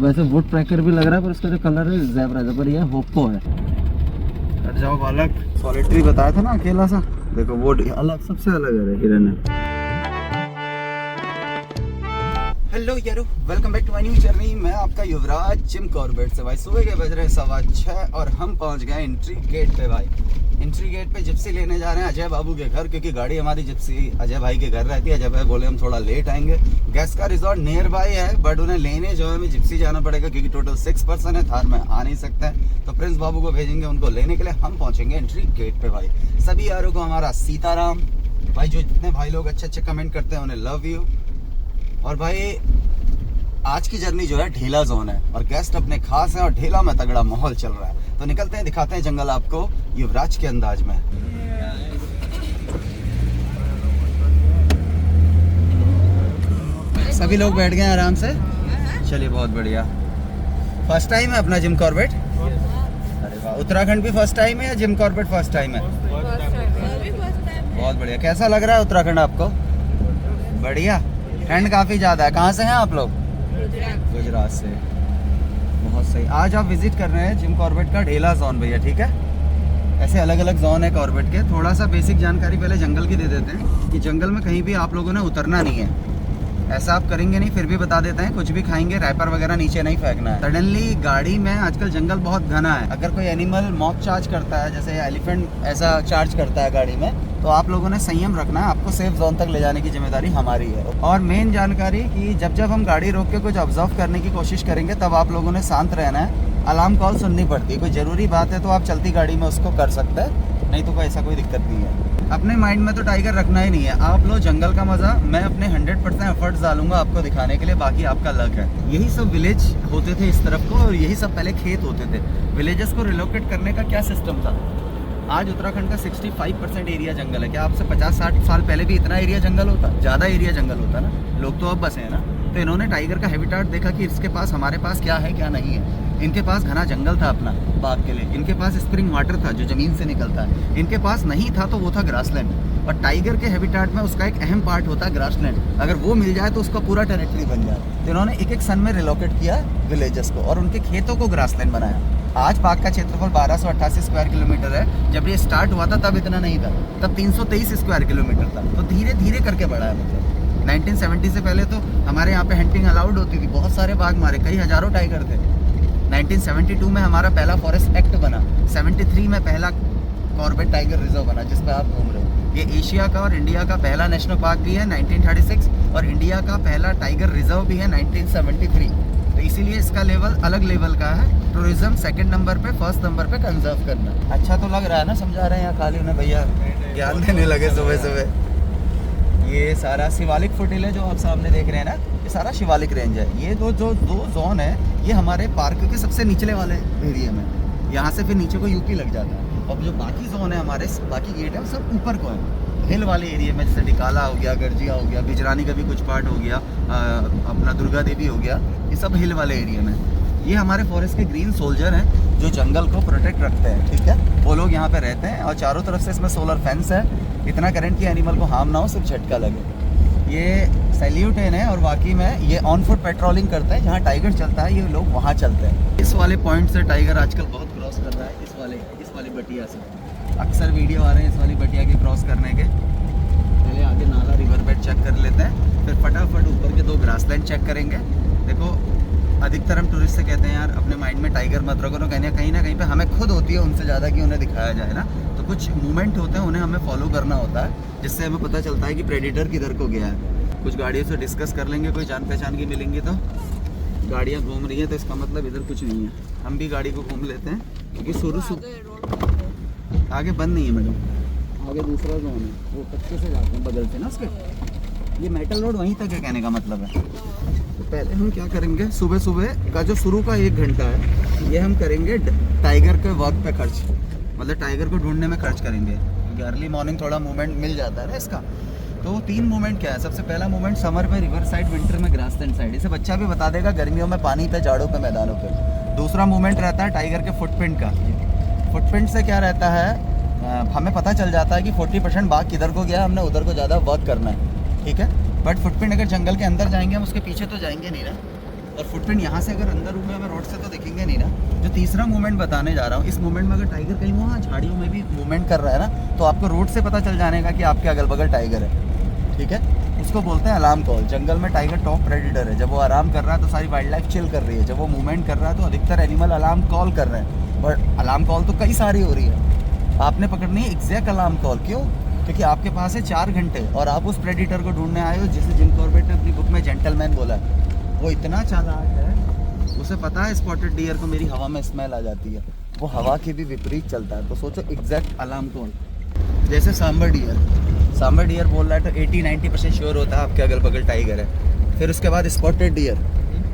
वैसे would tracker भी लग रहा है पर उसका जो कलर है ज़ेब्रा है, पर ये होप्पो है। हट जाओ बालक, सॉलिटरी बताया था ना अकेला सा, देखो वो अलग, सबसे अलग है हिरन है। हेलो यारो, welcome back to my new journey. मैं आपका युवराज जिम कॉर्बेट से। भाई सुबह के बज रहे 6:15 और हम पहुंच गए एंट्री गेट पे। भाई एंट्री गेट पे जिप्सी लेने जा रहे हैं अजय बाबू के घर, क्योंकि गाड़ी हमारी जिप्सी अजय भाई के घर रहती है। अजय भाई बोले हम थोड़ा लेट आएंगे। गेस्ट का रिजॉर्ट नियर बाय है, बट उन्हें लेने जो है हमें जिप्सी जाना पड़ेगा, क्योंकि टोटल 6 पर्सन है, थार में आ नहीं सकते हैं। तो प्रिंस बाबू को भेजेंगे उनको लेने के लिए। हम पहुंचेंगे एंट्री गेट पे। भाई सभी यारों को हमारा सीताराम। भाई जो जितने भाई लोग अच्छे अच्छे कमेंट करते हैं उन्हें लव यू। और भाई आज की जर्नी जो है ढेला जोन है और गेस्ट अपने खास हैं और ढेला में तगड़ा माहौल चल रहा है। तो निकलते हैं, दिखाते हैं जंगल आपको युवराज के अंदाज में। सभी लोग बैठ गए आराम से। चलिए बहुत बढ़िया। फर्स्ट टाइम है अपना जिम कॉर्बेट? अरे वाह। उत्तराखंड भी फर्स्ट टाइम है या जिम कॉर्बेट फर्स्ट टाइम है? बहुत बढ़िया। कैसा लग रहा है उत्तराखंड आपको? बढ़िया। ठंड काफी ज्यादा है। कहाँ से हैं आप लोग? गुजरात से। बहुत सही। आज आप विजिट कर रहे हैं जिम कॉर्बेट का ढेला जोन भैया, ठीक है? ऐसे अलग अलग जोन है कॉर्बेट के। थोड़ा सा बेसिक जानकारी पहले जंगल की दे देते हैं कि जंगल में कहीं भी आप लोगों ने उतरना नहीं है। ऐसा आप करेंगे नहीं, फिर भी बता देते हैं। कुछ भी खाएंगे रैपर वगैरह नीचे नहीं फेंकना है। सडनली गाड़ी में आजकल जंगल बहुत घना है, अगर कोई एनिमल मॉक चार्ज करता है, जैसे एलिफेंट ऐसा चार्ज करता है गाड़ी में, तो आप लोगों ने संयम रखना है। आपको सेफ जोन तक ले जाने की जिम्मेदारी हमारी है। और मेन जानकारी कि जब जब हम गाड़ी रोक के कुछ ऑब्जर्व करने की कोशिश करेंगे तब आप लोगों ने शांत रहना है। अलार्म कॉल सुननी पड़ती है। कोई ज़रूरी बात है तो आप चलती गाड़ी में उसको कर सकते हैं, नहीं तो कोई ऐसा कोई दिक्कत नहीं है। अपने माइंड में तो टाइगर रखना ही नहीं है। आप लो जंगल का मज़ा। मैं अपने 100% एफर्ट्स डालूंगा आपको दिखाने के लिए, बाकी आपका लक है। यही सब विलेज होते थे इस तरफ को, और यही सब पहले खेत होते थे। विलेजेस को रिलोकेट करने का क्या सिस्टम था? आज उत्तराखंड का 65% एरिया जंगल है। क्या आपसे 50-60 साल पहले भी इतना एरिया जंगल होता? ज़्यादा एरिया जंगल होता ना। लोग तो अब बसे हैं ना। तो इन्होंने टाइगर का हैबिटेट देखा कि इसके पास, हमारे पास क्या है क्या नहीं है। इनके पास घना जंगल था अपना बाघ के लिए। इनके पास स्प्रिंग वाटर था जो ज़मीन से निकलता है। इनके पास नहीं था तो वो था ग्रासलैंड। और टाइगर के हैबिटेट में उसका एक अहम पार्ट होता है ग्रासलैंड। अगर वो मिल जाए तो उसका पूरा टेरिटरी बन जाए। तो इन्होंने एक एक सन में रिलोकेट किया विलेजेस को और उनके खेतों को ग्रासलैंड बनाया। आज पार्क का क्षेत्रफल 1288 स्क्वायर किलोमीटर है। जब ये स्टार्ट हुआ था तब इतना नहीं था, तब 323 स्क्वायर किलोमीटर था। तो धीरे धीरे करके बढ़ा है। मतलब 1970 से पहले तो हमारे यहाँ पे हंटिंग अलाउड होती थी। बहुत सारे बाघ मारे, कई हजारों टाइगर थे। 1972 में हमारा पहला फॉरेस्ट एक्ट बना। 73 में पहला कॉर्बेट टाइगर रिजर्व बना जिस पे आप घूम रहे हो। ये एशिया का और इंडिया का पहला नेशनल पार्क भी है 1936, और इंडिया का पहला टाइगर रिजर्व भी है 1973। तो इसीलिए इसका लेवल अलग लेवल का है। टूरिज्म सेकंड नंबर पे, फर्स्ट नंबर पे कंजर्व करना। अच्छा तो लग रहा है ना, समझा रहे हैं यहाँ खाली उन्हें भैया ज्ञान देने लगे सुबह सुबह। ये सारा शिवालिक फुटिल है जो आप सामने देख रहे हैं ना, ये सारा शिवालिक रेंज है। ये दो जोन है, ये हमारे पार्क के सबसे निचले वाले एरिया में। यहाँ से फिर नीचे को यूपी लग जाता है। और जो बाकी जोन है हमारे, बाकी गेट है, सब ऊपर को है हिल वाले एरिया में। जैसे डिकाला हो गया, गर्जिया हो गया, बिजरानी का भी कुछ पार्ट हो गया, अपना दुर्गा देवी हो गया, ये सब हिल वाले एरिया में। ये हमारे फॉरेस्ट के ग्रीन सोल्जर हैं जो जंगल को प्रोटेक्ट रखते हैं, ठीक है? वो लोग यहाँ पे रहते हैं और चारों तरफ से इसमें सोलर फेंस है। इतना करंट की एनिमल को हार्म ना हो, सिर्फ झटका लगे। ये सैल्यूटेन है और बाकी में ये ऑन फुट पेट्रोलिंग करते हैं। जहाँ टाइगर चलता है ये लोग वहाँ चलते हैं। इस वाले पॉइंट से टाइगर आजकल बहुत क्रॉस कर रहा है, इस वाली बटिया से। अक्सर वीडियो आ रहे हैं इस वाली बटिया के क्रॉस करने के। पहले आगे नाला रिवर बेड चेक कर लेते हैं, फिर फटाफट ऊपर के 2 ग्रासलैंड चेक करेंगे। देखो अधिकतर हम टूरिस्ट से कहते हैं यार अपने माइंड में टाइगर मत रखो, तो कहीं ना कहीं पे हमें खुद होती है उनसे ज़्यादा कि उन्हें दिखाया जाए ना। तो कुछ मूवमेंट होते हैं, उन्हें हमें फॉलो करना होता है, जिससे हमें पता चलता है कि प्रेडेटर किधर को गया है। कुछ गाड़ियों से डिस्कस कर लेंगे, कोई जान पहचान की मिलेंगी तो। गाड़ियाँ घूम रही हैं तो इसका मतलब इधर कुछ नहीं है। हम भी गाड़ी को घूम लेते हैं, क्योंकि शुरू आगे बंद नहीं है मैडम, आगे दूसरा जोन है, वो कच्चे से जाते हैं बगल से ना उसके। ये मेटल रोड वहीं तक है कहने का मतलब है। तो पहले हम क्या करेंगे, सुबह सुबह का जो शुरू का 1 घंटा है ये हम करेंगे टाइगर के वर्क पे खर्च, मतलब टाइगर को ढूंढने में खर्च करेंगे। क्योंकि अर्ली मॉर्निंग थोड़ा मूवमेंट मिल जाता है ना इसका। तो 3 मूवमेंट क्या है? सबसे पहला मूवमेंट समर में रिवर साइड, विंटर में ग्रासलैंड साइड। इसे बच्चा भी बता देगा, गर्मियों में पानी पे, जाड़ों पे, मैदानों पे। दूसरा मूवमेंट रहता है टाइगर के फुटप्रिंट का। फुटप्रिंट से क्या रहता है, हमें पता चल जाता है कि 40% बाघ किधर को गया, हमने उधर को ज़्यादा वर्क करना है, ठीक है? बट फुटप्रिंट अगर जंगल के अंदर जाएंगे हम उसके पीछे तो जाएंगे नहीं ना, और फुटप्रिंट यहाँ से अगर अंदर हुए हमें रोड से तो दिखेंगे नहीं ना। जो तीसरा मूवमेंट बताने जा रहा हूँ, इस मूवमेंट में अगर टाइगर कहीं वहाँ झाड़ियों में भी मूवमेंट कर रहा है ना, तो आपको रोड से पता चल जाने का कि आपके अगल बगल टाइगर है, ठीक है। उसको बोलते हैं अलार्म कॉल। जंगल में टाइगर टॉप प्रेडेटर है। जब वो आराम कर रहा है तो सारी वाइल्ड लाइफ चिल कर रही है। जब वो मूवमेंट कर रहा है तो अधिकतर एनिमल अलार्म कॉल कर रहे हैं, बट अलार्म कॉल तो कई सारी हो रही है। आपने पकड़नी है एग्जैक्ट अलार्म कॉल। क्यों? क्योंकि आपके पास है 4 घंटे और आप उस प्रेडिटर को ढूंढने आए हो जिसे जिम कॉर्बेट ने अपनी बुक में जेंटलमैन बोला है। वो इतना चालाक है, उसे पता है स्पॉटेड डियर को मेरी हवा में स्मेल आ जाती है, वो हवा के भी विपरीत चलता है। तो सोचो एग्जैक्ट अलार्म कॉल। जैसे सांबर डियर बोल रहा है तो 80-90% श्योर होता है आपके अगल बगल टाइगर है। फिर उसके बाद स्पॉटेड डियर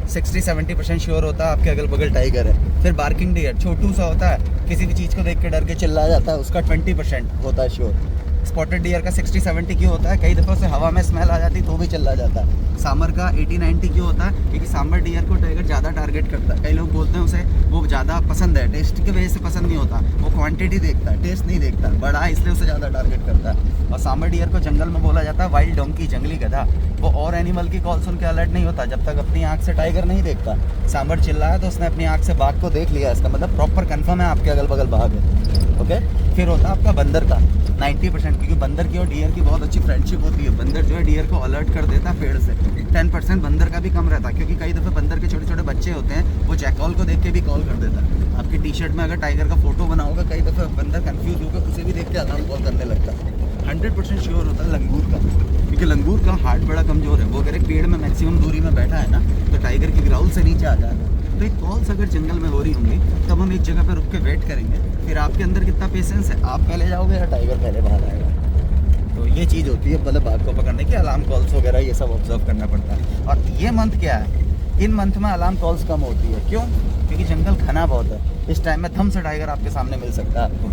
60-70% श्योर होता है आपके अगल बगल टाइगर है। फिर बार्किंग डियर छोटू सा होता है, किसी भी चीज़ को देख के डर के चिल्ला जाता है, उसका 20% होता है श्योर। स्पॉटेड डियर का 60-70 क्यों होता है? कई दफ़ा से हवा में स्मेल आ जाती तो भी चिल्ला जाता है। सांबर का 80-90 क्यों होता है? क्योंकि सांबर डियर को टाइगर ज़्यादा टारगेट करता है। कई लोग बोलते हैं उसे वो ज़्यादा पसंद है, टेस्ट की वजह से पसंद नहीं होता, वो क्वांटिटी देखता है, टेस्ट नहीं देखता, बड़ा है इसलिए उसे ज़्यादा टारगेट करता है। और सांबर डियर को जंगल में बोला जाता है वाइल्ड डोंकी, जंगली गधा। वो और एनिमल की कॉल सुन के अलर्ट नहीं होता जब तक अपनी आँख से टाइगर नहीं देखता। सांबर चिल्लाया तो उसने अपनी आँख से बाघ को देख लिया, इसका मतलब प्रॉपर कन्फर्म है आपके अगल बगल बाघ है। ओके, फिर होता है आपका बंदर का 90%, क्योंकि बंदर की और डियर की बहुत अच्छी फ्रेंडशिप होती है। बंदर जो है डियर को अलर्ट कर देता है पेड़ से। 10% बंदर का भी कम रहता है, क्योंकि कई दफ़े बंदर के छोटे छोटे बच्चे होते हैं, वो जैकॉल को देख के भी कॉल कर देता है। आपकी टी शर्ट में अगर टाइगर का फोटो बना होगा, कई दफ़े बंदर कंफ्यूज होकर उसे भी देख के अलार्म कॉल करने लगता है। 100% श्योर होता है लंगूर का, क्योंकि लंगूर का हार्ट बड़ा कमज़ोर है। वो अगर एक पेड़ में मैक्सिमम दूरी में बैठा है ना, तो टाइगर की ग्राउल से नीचे आ जाएगा। तो एक कॉल्स अगर जंगल में हो रही होंगी तब हम एक जगह पर रुक के वेट करेंगे। फिर आपके अंदर कितना पेशेंस है, आप पहले जाओगे या टाइगर पहले बाहर आएगा। तो ये चीज़ होती है मतलब बाघ को पकड़ने की, अलार्म कॉल्स वगैरह ये सब ऑब्जर्व करना पड़ता है। और ये मंथ क्या है, इन मंथ में अलार्म कॉल्स कम होती है। क्यों? क्योंकि जंगल घना बहुत है। इस टाइम में थम से टाइगर आपके सामने मिल सकता है आपको।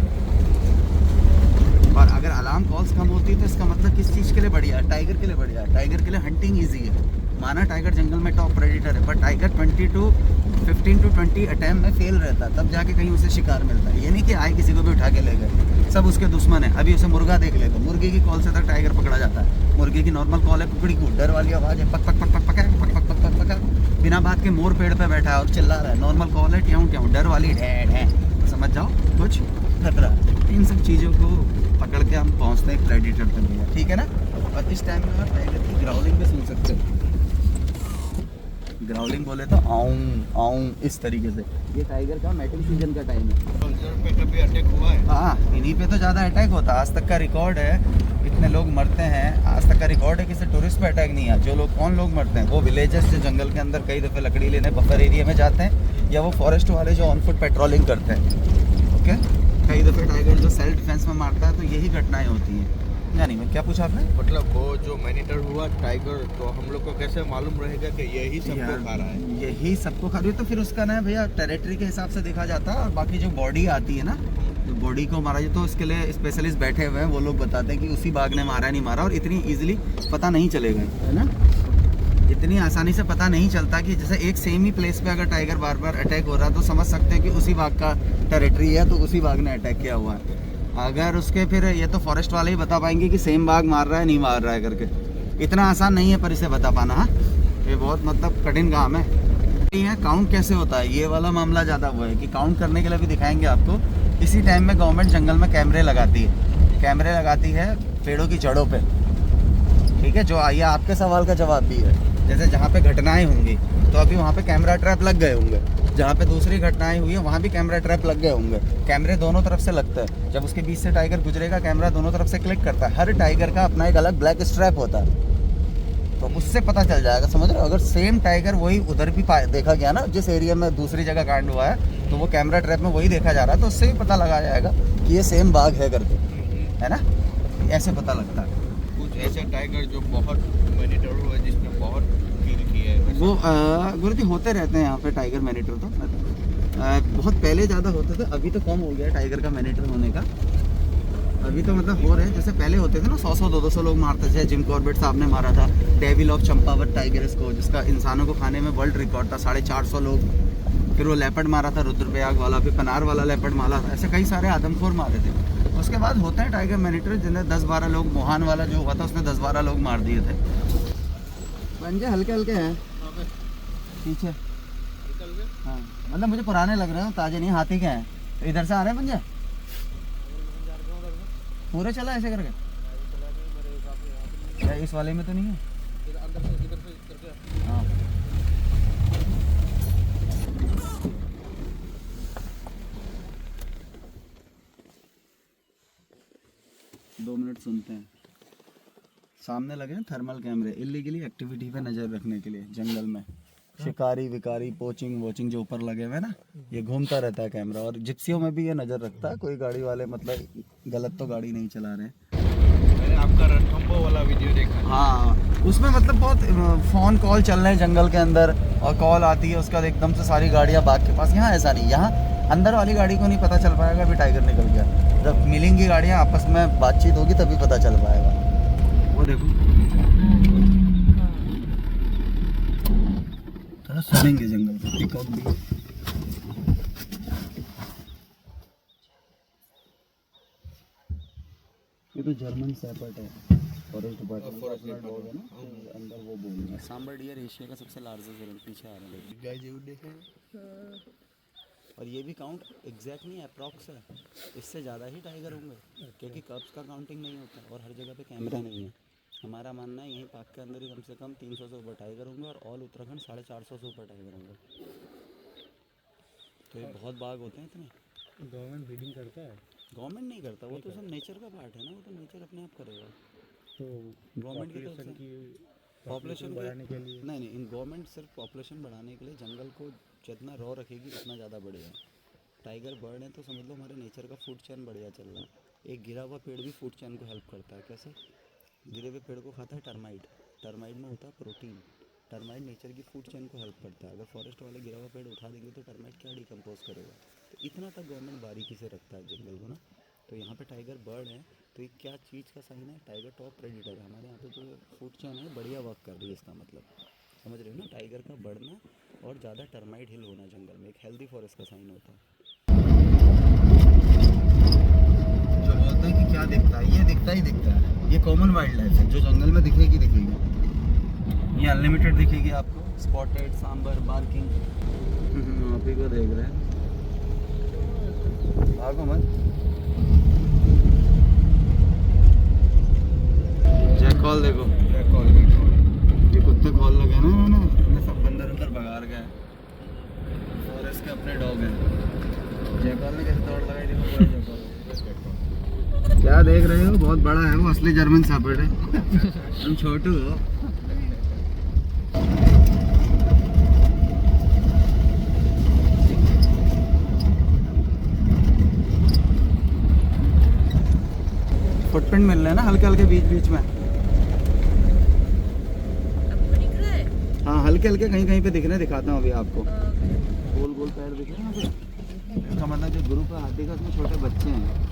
और अगर अलार्म कॉल्स कम होती है तो इसका मतलब किस चीज़ के लिए बढ़िया है? टाइगर के लिए बढ़िया है। टाइगर के लिए हंटिंग ईजी है। माना टाइगर जंगल में टॉप प्रेडेटर है, पर टाइगर 15 to 20 अटैम्प्ट में फेल रहता है, तब जाके कहीं उसे शिकार मिलता है। ये नहीं कि आए किसी को भी उठा के ले गए, सब उसके दुश्मन है। अभी उसे मुर्गा देख लेगा, मुर्गे की कॉल से तक टाइगर पकड़ा जाता है। मुर्गे की नॉर्मल कॉल है कुकड़ी को, डर वाली आवाज़ है पक पक पक पक पक पक पक पक पक पक। बिना बात के मोर पेड़ पे बैठा है और चिल्ला रहा है। नॉर्मल कॉल है ट्याऊं ट्याऊं, डर वाली ढैंढ है, तो समझ जाओ कुछ खतरा। इन सब चीज़ों को पकड़ के हम पहुँचते हैं प्रेडेटर तक, ठीक है ना। और इस टाइम में आप टाइगर की ग्राउलिंग भी सुन सकते हो। ग्राउलिंग बोले तो आऊं आऊं इस तरीके से। ये टाइगर का मैटिंग सीजन का टाइम है। पे कभी अटैक हुआ है? हाँ, इन्हीं पे तो ज़्यादा अटैक होता है। आज तक का रिकॉर्ड है, इतने लोग मरते हैं। आज तक का रिकॉर्ड है किसी टूरिस्ट पे अटैक नहीं है। जो लोग कौन लोग मरते हैं, वो विलेजर्स जो जंगल के अंदर कई दफ़े लकड़ी लेने बफर एरिया में जाते हैं, या वो फॉरेस्ट वाले जो ऑन फुट पेट्रोलिंग करते हैं। ओके, कई दफ़े टाइगर जो सेल्फ डिफेंस में मारता है, तो यही घटनाएं होती हैं। यानी मैं क्या पूछा आपने? मतलब वो जो मैनिटर हुआ टाइगर, तो हम लोग को कैसे मालूम रहेगा कि यही सबको खा रहा है? यही सबको खा रही है, तो फिर उसका ना भैया टेरिटरी के हिसाब से देखा जाता है। और बाकी जो बॉडी आती है ना, तो बॉडी को मारा जाए तो इसके लिए स्पेशलिस्ट बैठे हुए हैं, वो लोग बताते हैं कि उसी बाघ ने मारा नहीं मारा। और इतनी ईजिली पता नहीं चलेगा, है ना, इतनी आसानी से पता नहीं चलता कि जैसे एक सेम ही प्लेस पे अगर टाइगर बार बार अटैक हो रहा है तो समझ सकते हैं कि उसी बाघ का टेरिटरी है, तो उसी बाघ ने अटैक किया हुआ है। अगर उसके फिर ये तो फॉरेस्ट वाले ही बता पाएंगे कि सेम बाघ मार रहा है नहीं मार रहा है करके। इतना आसान नहीं है पर इसे बता पाना। हाँ, ये बहुत मतलब कठिन काम है। ये काउंट कैसे होता है, ये वाला मामला ज़्यादा वो है कि काउंट करने के लिए भी दिखाएंगे आपको। इसी टाइम में गवर्नमेंट जंगल में कैमरे लगाती है। कैमरे लगाती है पेड़ों की जड़ों पे, ठीक है। जो ये आपके सवाल का जवाब भी है। जैसे जहाँ पे घटनाएं होंगी तो अभी वहाँ पे कैमरा ट्रैप लग गए होंगे। जहाँ पे दूसरी घटनाएं हुई है वहाँ भी कैमरा ट्रैप लग गए होंगे। कैमरे दोनों तरफ से लगते हैं। जब उसके बीच से टाइगर गुजरेगा, कैमरा दोनों तरफ से क्लिक करता है। हर टाइगर का अपना एक अलग ब्लैक स्ट्रैप होता है, तो उससे पता चल जाएगा। समझ रहे हो? अगर सेम टाइगर वही उधर भी देखा गया ना, जिस एरिया में दूसरी जगह कांड हुआ है, तो वो कैमरा ट्रैप में वही देखा जा रहा है, तो उससे भी पता लगा जाएगा कि ये सेम बाघ है करके, है ना। ऐसे पता लगता है। कुछ ऐसे टाइगर जो बहुत मैनिटर हुआ है, जिसने बहुत किल किया है, वो गुरु जी होते रहते हैं यहाँ पे टाइगर मैनिटर। तो बहुत पहले ज़्यादा होते थे, अभी तो कम हो गया टाइगर का मैनिटर होने का। अभी तो मतलब हो रहे हैं, जैसे पहले होते थे ना 100-200 लोग मारते थे। जिम कॉर्बेट साहब ने मारा था डेविल ऑफ चंपावत टाइगर इसको, जिसका इंसानों को खाने में वर्ल्ड रिकॉर्ड था, 450 लोग। फिर वो लेपर्ड मारा था रुद्रप्रयाग वाला, फिर पनार वाला लेपर्ड मारा था। ऐसे कई सारे आदमखोर मारे थे। उसके बाद होते हैं टाइगर मैनिटर, जिन्हें 10-12 लोग, मोहान वाला जो हुआ था उसने 10-12 लोग मार दिए थे। पंजे हल्के हल्के हैं। पीछे। निकल गए। हाँ मतलब मुझे पुराने लग रहे हैं, ताजे नहीं। हाथी के हैं तो इधर से आ रहे हैं पंजे पूरे चला ऐसे करके। या इस वाले में तो नहीं है। हाँ 2 मिनट सुनते हैं। सामने लगे हैं थर्मल कैमरे इलीगली एक्टिविटी पे नज़र रखने के लिए जंगल में। शिकारी विकारी पोचिंग वोचिंग जो ऊपर लगे हुए हैं ना, ये घूमता रहता है कैमरा। और जिप्सियों में भी ये नज़र रखता है, कोई गाड़ी वाले मतलब गलत तो गाड़ी नहीं चला रहे। मैंने आपका रणथंभौर वाला वीडियो देखा। हाँ उसमें मतलब बहुत फ़ोन कॉल चल रहे हैं जंगल के अंदर, और कॉल आती है उसके बाद एकदम से सारी गाड़ियाँ बाग के पास। यहाँ ऐसा नहीं, यहाँ अंदर वाली गाड़ी को नहीं पता चल पाएगा अभी टाइगर निकल गया। जब मिलेंगी गाड़ियाँ आपस में बातचीत होगी तभी पता चल पाएगा। वो देखो थोड़ा सुनेंगे जंगल को। पिकॉक भी ये तो जर्मन शेपर्ड है। फॉरेस्ट डिपार्टमेंट का डॉग है ना, तो अंदर वो बोल रहे हैं। सांबर डियर एशिया का सबसे लार्जेस्ट है। पीछे आ रहे हैं गाय जरूर देखे। और ये भी काउंट एग्जैक्ट नहीं अप्रॉक्स है, इससे ज़्यादा ही टाइगर होंगे क्योंकि कब्स का काउंटिंग नहीं होता और हर जगह पे कैमरा नहीं है। हमारा मानना है यहीं पार्क के अंदर ही कम से कम 300 से ऊपर टाइगर होंगे और ऑल उत्तराखंड 450 से ऊपर टाइगर होंगे। तो ये बहुत बाग होते हैं इतने। गवर्नमेंट ब्रीडिंग करता है? गवर्नमेंट नहीं करता, वो तो सब नेचर का पार्ट है ना, वो तो नेचर अपने आप करेगा। तो गवर्नमेंट की तरफ से पॉपुलेशन बढ़ाने के लिए नहीं इन गवर्नमेंट सिर्फ पॉपुलेशन बढ़ाने के लिए जंगल को जितना रॉ रखेगी उतना ज़्यादा बढ़ेगा। टाइगर बर्ड है तो समझ लो हमारे नेचर का फूड चेन बढ़िया चल रहा है। एक गिरा हुआ पेड़ भी फूड चेन को हेल्प करता है। कैसे? गिरे हुए पेड़ को खाता है टर्माइट, टर्माइट में होता है प्रोटीन। टर्माइट नेचर की फूड चेन को हेल्प करता है। अगर फॉरेस्ट वाले गिरा हुआ पेड़ उठा देंगे तो टर्माइट क्या डिकम्पोज करेगा। तो इतना तक गवर्नमेंट बारीकी से रखता है जंगल को ना। तो यहाँ पे टाइगर बर्ड है तो ये क्या चीज़ का साइन है? टाइगर टॉप प्रेडिटर है। हमारे यहाँ पे जो फूड चेन है बढ़िया वर्क कर रही है। इसका मतलब समझ रहे हो ना, टाइगर का बढ़ना और ज़्यादा टर्माइट हिल होना जंगल में एक हेल्दी फॉरेस्ट का साइन होता है। जो बोलते हैं कि क्या दिखता है, ये दिखता ही दिखता है। ये कॉमन वाइल्ड लाइफ है जो जंगल में दिखेगी दिखेगी। ये अनलिमिटेड दिखेगी आपको। Spotted, sambar, barking. आप ही को देख रहे हैं, भागो मत। जयकॉल देखो, जयकॉल ये कुत्ते कॉल लगे ना इन्होंने, सब अंदर अंदर भगा गए। फॉरेस्ट के अपने डॉग हैं। जयकॉल ने कैसे दौड़ लगाई देखो। जयकॉल क्या देख रहे हो? बहुत बड़ा है वो, असली जर्मन शेपर्ड है। तुम छोटू हो। फुटप्रिंट मिल रहे हैं ना हल्के हल्के बीच बीच में। हाँ हल्के हल्के कहीं कहीं पे दिख रहे हैं, दिखाता हूँ अभी आपको। गोल गोल पैर दिख रहे हैं यहाँ पे। इसका मतलब जो ग्रुप है हाथी का उसमें छोटे बच्चे हैं।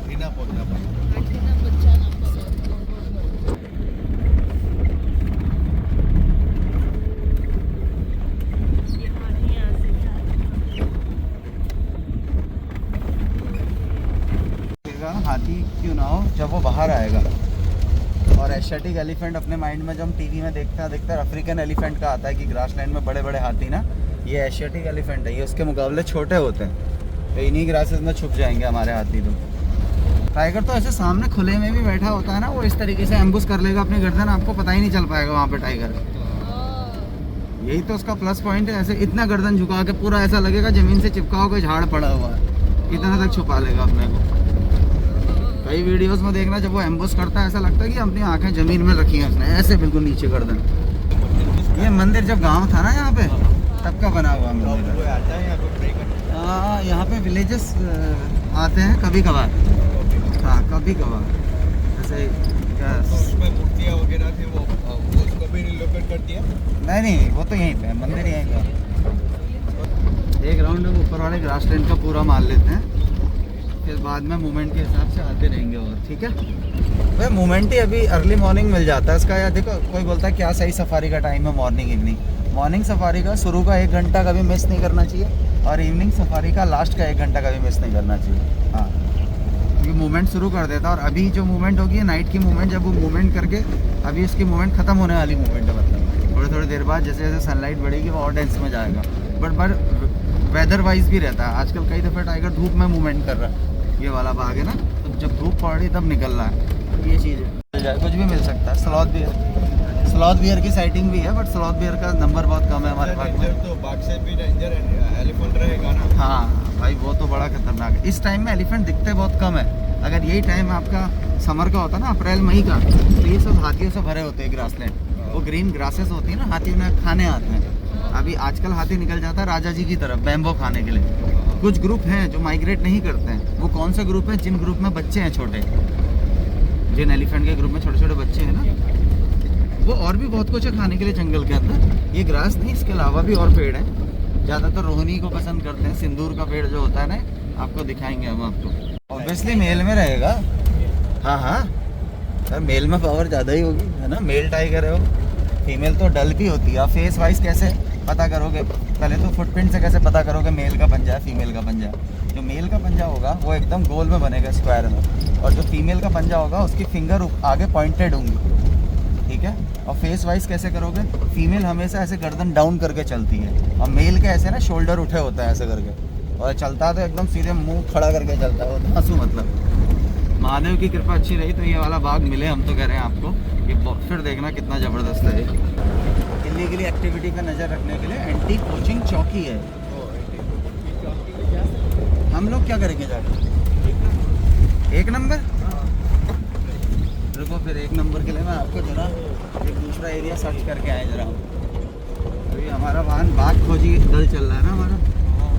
टीना पहुंचा। हाथी क्यों ना हो जब वो बाहर आएगा। और एशियाटिक एलिफेंट अपने माइंड में जो हम टीवी में देखते हैं अफ्रीकन एलिफेंट का आता है कि ग्रासलैंड में बड़े बड़े हाथी ना, ये एशियाटिक एलिफेंट है। ये उसके मुकाबले छोटे होते हैं तो इन्हीं ग्रासेस में छुप जाएंगे हमारे हाथी। तो टाइगर तो ऐसे सामने खुले में भी बैठा होता है ना, वो इस तरीके से एम्बुश कर लेगा अपनी गर्दन, आपको पता ही नहीं चल पाएगा वहाँ पे टाइगर। यही तो उसका प्लस पॉइंट है। ऐसे इतना गर्दन झुका के पूरा ऐसा लगेगा जमीन से चिपका होकर झाड़ पड़ा हुआ है, इतना तक छुपा लेगा अपने को। कई वीडियोस में देखना जब वो एम्बुश करता है ऐसा लगता है कि अपनी आंखें जमीन में रखी हैं उसने, ऐसे बिल्कुल नीचे गर्दन। ये मंदिर जब गांव था ना यहाँ पे तब का बना हुआ मंदिर है। हाँ यहाँ पे विलेजेस आते हैं कभी कभार। हाँ कभी कभार जैसे उसमें मूर्तियाँ वगैरह थी वो उसको भी रिलोकेट कर दिया। नहीं वो तो यहीं पे मंदिर यहीं पे। एक राउंड हम ऊपर वाले ग्रासलैंड का पूरा मार लेते हैं, फिर बाद में मूवमेंट के हिसाब से आते रहेंगे। और ठीक है भाई, मूवमेंट ही अभी अर्ली मॉर्निंग मिल जाता है इसका। या देखो कोई बोलता है क्या सही सफारी का टाइम है मॉर्निंग इवनिंग। मॉर्निंग सफारी का शुरू का 1 घंटा कभी मिस नहीं करना चाहिए और इवनिंग सफारी का लास्ट का 1 घंटा कभी मिस नहीं करना चाहिए। हाँ क्योंकि मूवमेंट शुरू कर देता है। और अभी जो मूवमेंट होगी नाइट की मूवमेंट, जब वो मूवमेंट करके अभी इसकी मूवमेंट ख़त्म होने वाली मूवमेंट है मतलब थोड़ी थोड़ी देर बाद जैसे जैसे सनलाइट बढ़ेगी वो और डेंस में जाएगा। बट वेदर वाइज भी रहता है। आजकल कई दफ़े टाइगर धूप में मूवमेंट कर रहा है, ये वाला भाग है ना, तो जब धूप पड़ रही तब निकल रहा है। ये चीज़ है, कुछ भी मिल सकता है। स्लॉथ बियर, स्लॉथ बियर की साइटिंग भी है, बट स्लॉथ बियर का नंबर बहुत कम है हमारे पास में। तो बाघ से भी डेंजर एलिफेंट रहेगा ना। हाँ भाई, वो तो बड़ा खतरनाक है। इस टाइम में एलिफेंट दिखते बहुत कम है। अगर यही टाइम आपका समर का होता ना, अप्रैल मई का, तो ये सब हाथियों से भरे होते हैं ग्रासलैंड। वो ग्रीन ग्रासेस होती है ना, हाथी उन्हें खाने आते हैं। अभी आजकल हाथी निकल जाता है राजा जी की तरफ बैम्बो खाने के लिए। कुछ ग्रुप हैं जो माइग्रेट नहीं करते हैं। वो कौन से ग्रुप हैं? जिन ग्रुप में बच्चे हैं छोटे, जिन एलिफेंट के ग्रुप में छोटे छोटे बच्चे हैं ना, वो और भी बहुत कुछ है खाने के लिए जंगल के अंदर। ये ग्रास नहीं, इसके अलावा भी और पेड़ हैं। ज़्यादातर रोहिणी को पसंद करते हैं। सिंदूर का पेड़ जो होता है ना, आपको दिखाएंगे हम आपको। ऑब्वियसली मेल में रहेगा। हाँ हाँ सर, मेल में पावर ज़्यादा ही होगी, है ना। मेल टाइगर है वो, फीमेल तो डल भी होती है। आप फेस वाइज कैसे पता करोगे? पहले तो फुटप्रिंट से कैसे पता करोगे मेल का पंजा है फीमेल का पंजा है? जो मेल का पंजा होगा वो एकदम गोल में बनेगा, स्क्वायर में, और जो फीमेल का पंजा होगा उसकी फिंगर आगे पॉइंटेड होंगी, ठीक है। और फेस वाइज कैसे करोगे? फीमेल हमेशा ऐसे गर्दन डाउन करके चलती है, और मेल के ऐसे ना शोल्डर उठे होता है ऐसे करके, और चलता तो एकदम सीधे मुंह खड़ा करके चलता है वो धांसू। मतलब महादेव की कृपा अच्छी रही तो ये वाला बाघ मिले। हम तो कह रहे हैं आपको, ये फिर देखना कितना ज़बरदस्त है। इलीगली एक्टिविटी का नज़र रखने के लिए एंटी पोचिंग चौकी है। हम लोग क्या करेंगे जाकर? 1 नंबर। रुको, फिर 1 नंबर के लिए मैं आपको जरा एक दूसरा एरिया सर्च करके आए जरा। अभी हमारा वाहन बाघ खोजी दल चल रहा है ना हमारा,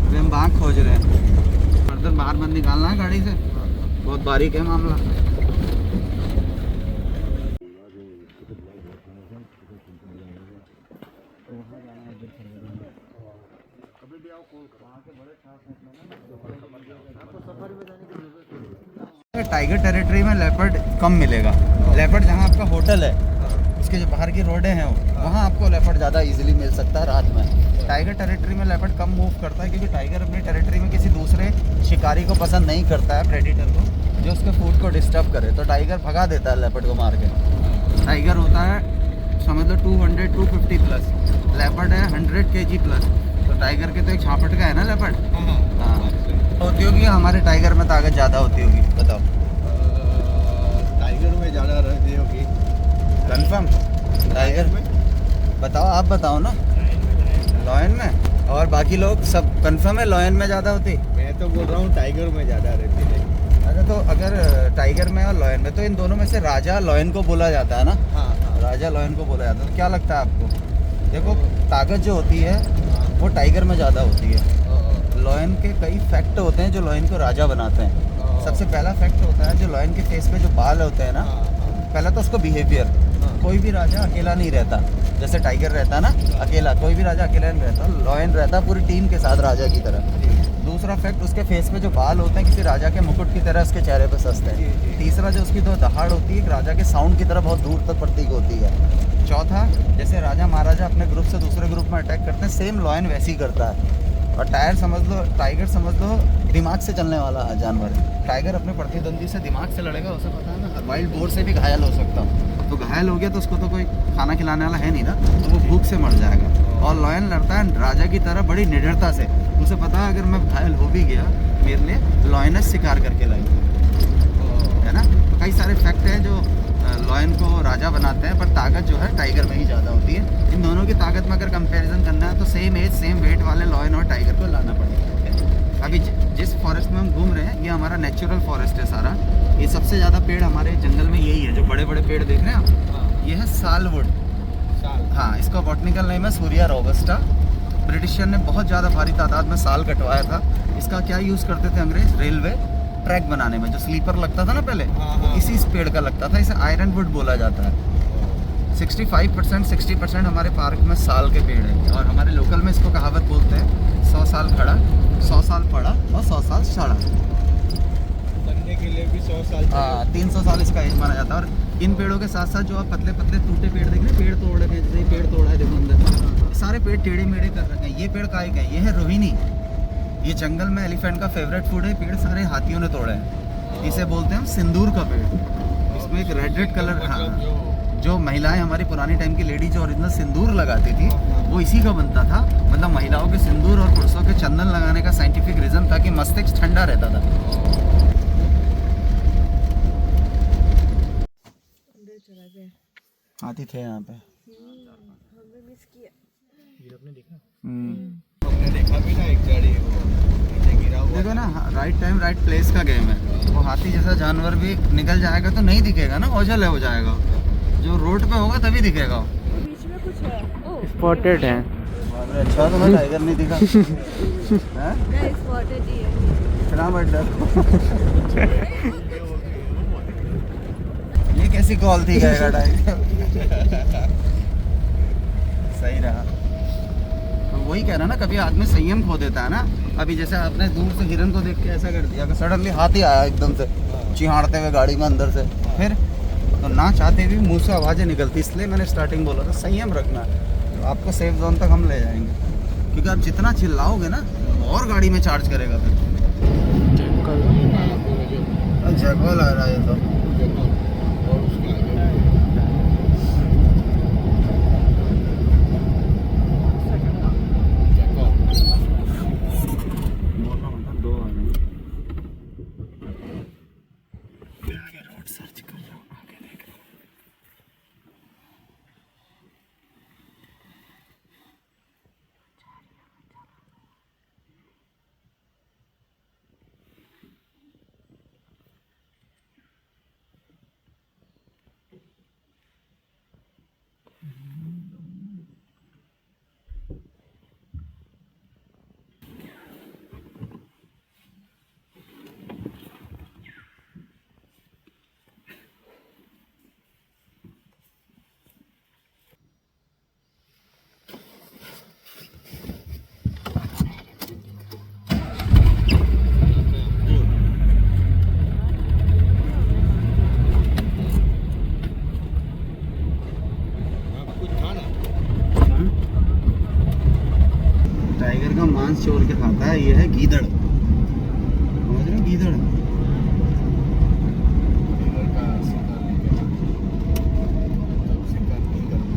अभी हम बाघ खोज रहे हैं। फर्दर बाहर मत निकालना है गाड़ी से, बहुत बारीक है मामला। टाइगर टेरिटरी में लेपर्ड कम मिलेगा। लेपर्ड जहाँ आपका होटल है उसके जो बाहर की रोडें हैं वहाँ आपको लेपर्ड ज़्यादा इजीली मिल सकता है रात में। टाइगर टेरिटरी में लेपर्ड कम मूव करता है, क्योंकि टाइगर अपनी टेरिटरी में किसी दूसरे शिकारी को पसंद नहीं करता है, प्रेडिटर को, जो उसके फूड को डिस्टर्ब करे। तो टाइगर भगा देता है लेपर्ड को मार के। टाइगर होता है समझ लो 200-250 प्लस, लेपर्ड है 100 kg प्लस। तो टाइगर के तो एक झापट का है ना लेपर्ड। हाँ, होती होगी हमारे टाइगर में ताकत ज़्यादा होती होगी, बताओ। टाइगर में ज़्यादा रहती होगी कंफर्म? टाइगर में बताओ, आप बताओ ना। लॉयन में? और बाकी लोग सब कंफर्म है लॉयन में ज़्यादा होती? मैं तो बोल रहा हूँ टाइगर में ज़्यादा रहती है। अच्छा, तो अगर टाइगर में और लॉयन में, तो इन दोनों में से राजा लॉयन को बोला जाता है ना। हाँ, राजा लॉयन को बोला जाता है। तो क्या लगता है आपको? देखो, ताकत जो होती है वो टाइगर में ज़्यादा होती है। लॉयन के कई फैक्ट होते हैं जो लॉयन को राजा बनाते हैं। सबसे पहला फैक्ट होता है जो लॉयन के फेस पे जो बाल होते हैं ना, पहला तो उसको बिहेवियर। कोई भी राजा अकेला नहीं रहता, जैसे टाइगर रहता है ना अकेला, कोई भी राजा अकेला नहीं रहता। लॉयन रहता पूरी टीम के साथ राजा की तरह। दूसरा फैक्ट, उसके फेस पे जो बाल होते हैं किसी राजा के मुकुट की तरह उसके चेहरे पे सजते हैं। तीसरा, जो उसकी 2 दहाड़ होती है, एक राजा के साउंड की तरह बहुत दूर तक प्रतीक होती है। चौथा, जैसे राजा महाराजा अपने ग्रुप से दूसरे ग्रुप में अटैक करते हैं, सेम लॉयन वैसे ही करता है। और टाइगर समझ लो दिमाग से चलने वाला जानवर है। टाइगर अपने प्रतिद्वंदी से दिमाग से लड़ेगा, उसे पता है ना वाइल्ड बोर से भी घायल हो सकता हूँ। तो घायल हो गया तो उसको तो कोई खाना खिलाने वाला है नहीं ना, तो वो भूख से मर जाएगा। और लॉयन लड़ता है राजा की तरह बड़ी निडरता से। उसे पता है अगर मैं घायल हो भी गया, मेरे लिए लॉयनस शिकार करके लाई, है ना। तो कई सारे फैक्ट हैं जो लॉयन को राजा बनाते हैं, पर ताकत जो है टाइगर में ही ज़्यादा होती है। इन दोनों की ताकत में अगर कंपैरिजन करना है तो सेम एज सेम वेट वाले लॉयन और टाइगर को लाना पड़ेगा। अभी जिस फॉरेस्ट में हम घूम रहे हैं ये हमारा नेचुरल फॉरेस्ट है सारा। ये सबसे ज़्यादा पेड़ हमारे जंगल में यही है, जो बड़े बड़े पेड़ देख रहे हैं आप, ये है सालवुड। हाँ, इसका बॉटनिकल नेम है सूर्या रोबस्टा। ब्रिटिशर ने बहुत ज़्यादा भारी तादाद में साल कटवाया था। इसका क्या यूज़ करते थे अंग्रेज? रेलवे ट्रैक बनाने में। जो स्लीपर लगता था ना पहले, इसी पेड़ का लगता था। इसे आयरन वुड बोला जाता है। 60% हमारे पार्क में साल के पेड़ हैं, और हमारे लोकल में इसको कहावत बोलते हैं, 100 साल खड़ा, 100 साल पड़ा और 100 साल सड़ा। बनने के लिए भी 100 साल। हाँ, 300 साल इसका एज माना जाता है। और इन पेड़ों के साथ साथ जो आप पतले पतले टूटे पेड़ देख रहे हैं, पेड़ तोड़ रखे हैं, जैसे पेड़ तोड़ा है देखो अंदर, सारे पेड़ टेढ़े मेढ़े कर रखे हैं। ये पेड़ काय के हैं? ये है रोहिणी। ये जंगल में एलिफेंट का फेवरेट फूड है। पेड़ सारे हाथियों ने तोड़े हैं। इसे बोलते हैं हम सिंदूर का पेड़। इसमें एक रेड कलर, हाँ, जो महिलाएं हमारी पुरानी टाइम की लेडी जो ओरिजिनल सिंदूर लगाती थी वो इसी का बनता था। मतलब महिलाओं के सिंदूर और पुरुषों के चंदन लगाने का साइंटिफिक रीजन था कि मस्तिष्क ठंडा रहता था। हाथी थे यहाँ पे। हमने देखा भी ना, एक गाड़ी वो नीचे गिरा हुआ देखो ना, राइट टाइम राइट प्लेस का गेम है। वो हाथी जैसा जानवर भी निकल जाएगा तो नहीं दिखेगा ना, ओझल हो जाएगा। जो रोड पे होगा तभी दिखेगा। बीच में कुछ है। ओह स्पॉटेड है। अच्छा तो मैं टाइगर नहीं दिखा। हैं? नहीं, स्पॉटेड ही है। इतना मत डरो। ये कैसी कॉल थी गएगा टाइगर। सही रहा। तो वही कह रहा ना, कभी आदमी संयम खो देता है ना। अभी जैसे आपने दूर से हिरन को देख के ऐसा कर दिया कि सडनली हाथी आया एकदम से चिहाड़ते हुए गाड़ी में अंदर से, फिर तो ना चाहते भी मुंह से आवाज़ें निकलती। इसलिए मैंने स्टार्टिंग बोला था संयम रखना है, तो आपको सेफ जोन तक हम ले जाएंगे। क्योंकि आप जितना चिल्लाओगे ना और गाड़ी में चार्ज करेगा फिर। अच्छा कॉल आ रहा है तो और उसके आगे दो आ रहे हैं। रोड सर्च कर रहा हूँ, आगे देख रहा हूँ। कुछ था ना। टाइगर का मांस चोर के खाता है, ये है गीदड़। समझ रहे हो, गीदड़। लीवर का शिकार लेके तब शिकार नहीं करना।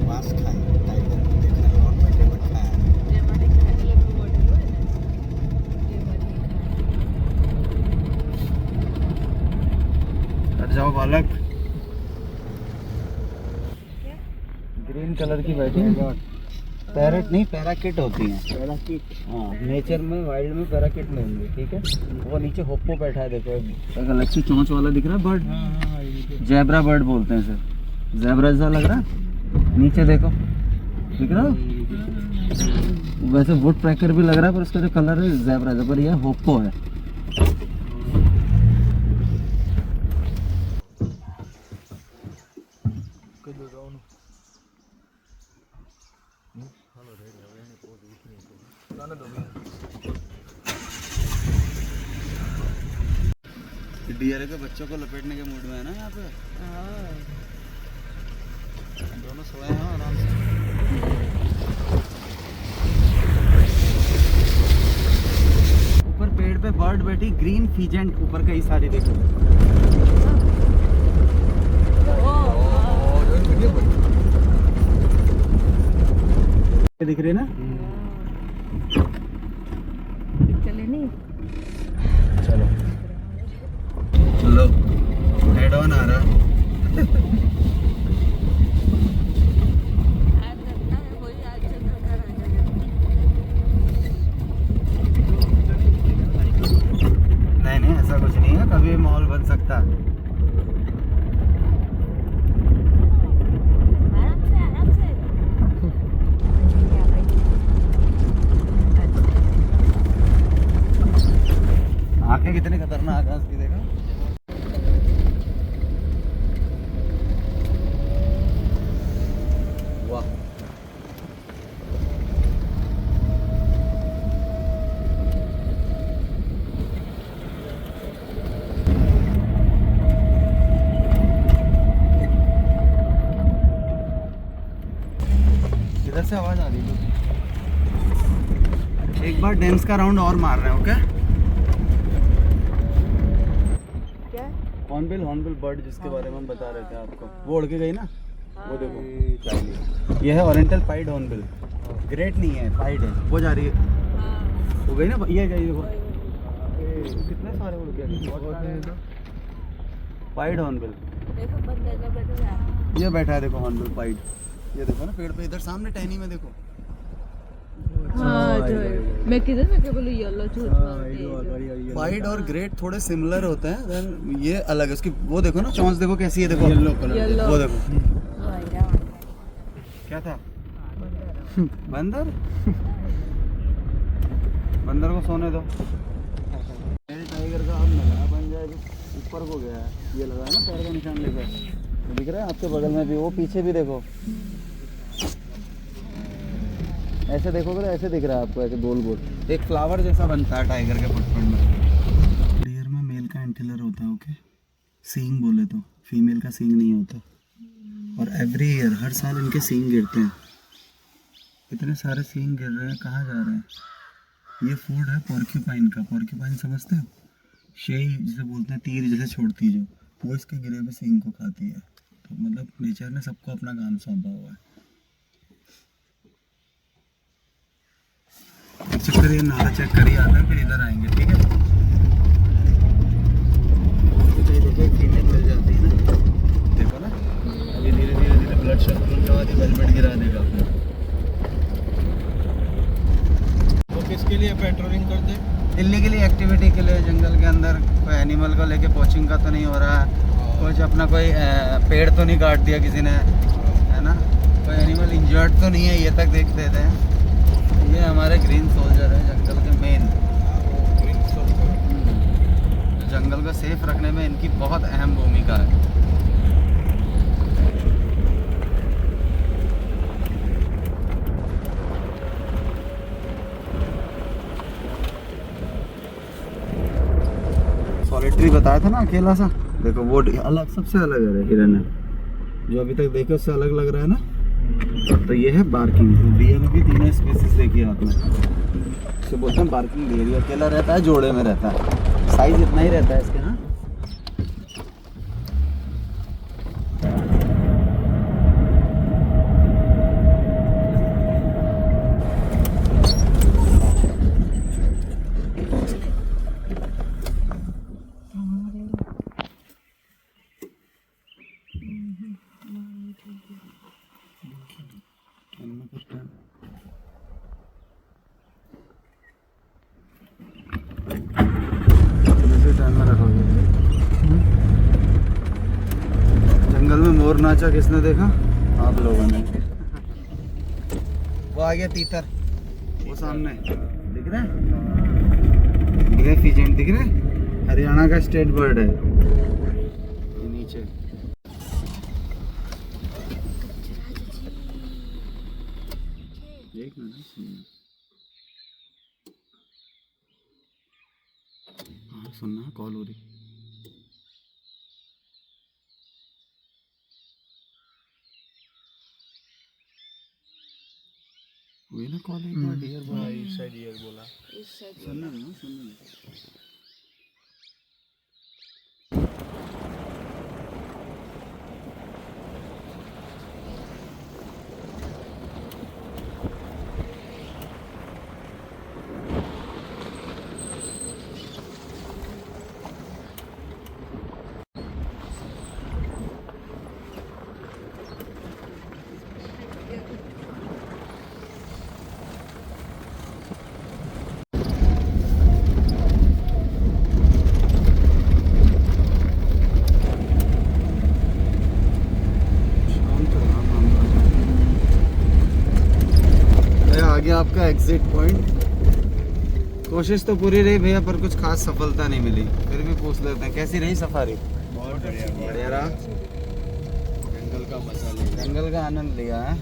मांस खाए टाइगर को देखा है और मैंने भी खाया है। हट जाओ बालक। ग्रीन कलर की बैठी है। पैरेट नहीं, पैराकिट होती हैं। पैराकिट, हाँ। नेचर में वाइल्ड में पैराकिट मिलेंगे, ठीक है। वो नीचे होप्पो बैठा है, देखो एक अलग सी चोंच वाला दिख रहा है बर्ड। जैबरा बर्ड बोलते हैं इसे। जैबरा जैसा लग रहा है, नीचे देखो दिख रहा है। वैसे वुड ट्रैकर भी लग रहा है पर उसका जो कलर है जैबरा, पर यह होप्पो है। डियर के बच्चों को लपेटने के मूड में है ना यहाँ पे। दोनों सोए हैं आराम से। ऊपर पेड़ पे बर्ड बैठी, ग्रीन फीजेंट ऊपर कई सारी देखो। दिख रही है ना। चले नहीं। चलो चलो, हेड ऑन आ रहा। नहीं नहीं, ऐसा कुछ नहीं है, कभी माहौल बन सकता है। आराम से। आंखें कितनी खतरनाक है उसकी, देखा। वाह, इधर से आवाज आ रही है। एक बार डेंस का राउंड और मार रहे हैं, ओके? क्या? हॉर्नबिल बर्ड जिसके बारे में हम बता रहे थे आपको, वो उड़ के गई ना, वो देखो, ये है ओरिएंटल पाइड हॉर्नबिल। ग्रेट नहीं है, पाइड है, वो जा रही है, हाँ। हो गई ना, ये गई देखो, कितने सारे उड़ गए, पाइड हॉर्नबिल। देखो बंदर का बैठा है। ये बैठा है देखो हॉर्नबिल पाइड, ये देखो ना पेड़ पे, इधर सामने टहनी में देखो। हाँ जो मैं किधर में क्या बोलूँ, येलो झूठ बोलती है। पाइड और ग्रेट थोड़े सिमिलर होते हैं, देन ये अलग है। उसकी वो देखो ना चोंच देखो कैसी है, देखो येलो कलर, Yellow। वो देखो क्या था, बंदर। बंदर को सोने दो। टाइगर का अब नया बन जाए, ऊपर को गया है, ये लगा है ना पैर का निशान लेकर, दिख रहा है आपके बगल में भी, वो पीछे भी देखो, ऐसे देखोगे तो ऐसे दिख रहा है आपको, ऐसे गोल गोल एक फ्लावर जैसा बनता है टाइगर के फुटप्रिंट में। डियर में मेल का एंटीलर होता है, ओके? सींग बोले तो, फीमेल का सींग नहीं होता। और एवरी ईयर, हर साल इनके सींग गिरते हैं। इतने सारे सींग गिर रहे हैं, कहाँ जा रहे हैं? ये फूड है पोर्क्यूपाइन का। पोर्क्यूपाइन समझते हो? शेई जिसे बोलते हैं, तीर जैसे छोड़ती है जो, वो इसके गिरे हुए सींग को खाती है। तो मतलब नेचर ने सबको अपना काम सौंपा हुआ है। चेक करिए, नाला चेक करिए, आते हैं फिर इधर आएंगे, ठीक है? देखो फीमेल मिल जाती है ना, देखो ना, अभी धीरे धीरे ब्लड सर्कुलेशन के बाद वेलवेट गिरा देगा अपना। तो किसके लिए पेट्रोलिंग करते हैं? इलीगली एक्टिविटी के लिए, जंगल के अंदर कोई एनिमल को लेके पोचिंग का तो नहीं हो रहा है, कुछ अपना कोई पेड़ तो नहीं काट दिया किसी ने, है ना, कोई एनिमल इंजर्ड तो नहीं है, ये तक देख देते हैं। ये हमारे ग्रीन सोल्जर है जंगल के मेन। जंगल को सेफ रखने में इनकी बहुत अहम भूमिका है। सॉलिटरी बताया था ना, अकेला सा, देखो वो अलग, सबसे अलग है हिरन है जो अभी तक देखे, उससे अलग लग रहा है ना। तो ये है बार्किंग। डियर में भी तीनों स्पीसीज देखी है आपने, इसे बोलते हैं बार्किंग डियर। ये अकेला रहता है, जोड़े में रहता है, साइज इतना ही रहता है इसके ना। जंगल में मोर नाचा किसने देखा? आप लोगों ने। वो आ गया तीतर, वो सामने दिख रहा है, दिख रहा है, फीजेंट दिख रहा है, हरियाणा का स्टेट बर्ड है। ये नीचे एक मिनट सुनना, हाँ सुनना, कॉल हो रही। वही ना कॉल, एक बार डियर बोला, इस साइड ईयर बोला। सुनना ना, सुनना। आपका एग्जिट पॉइंट। कोशिश तो पूरी रही भैया, पर कुछ खास सफलता नहीं मिली। फिर भी पूछ लेते हैं, कैसी रही सफारी? बहुत बढ़िया बढ़िया रहा, जंगल का मजा लिया, जंगल का आनंद लिया है।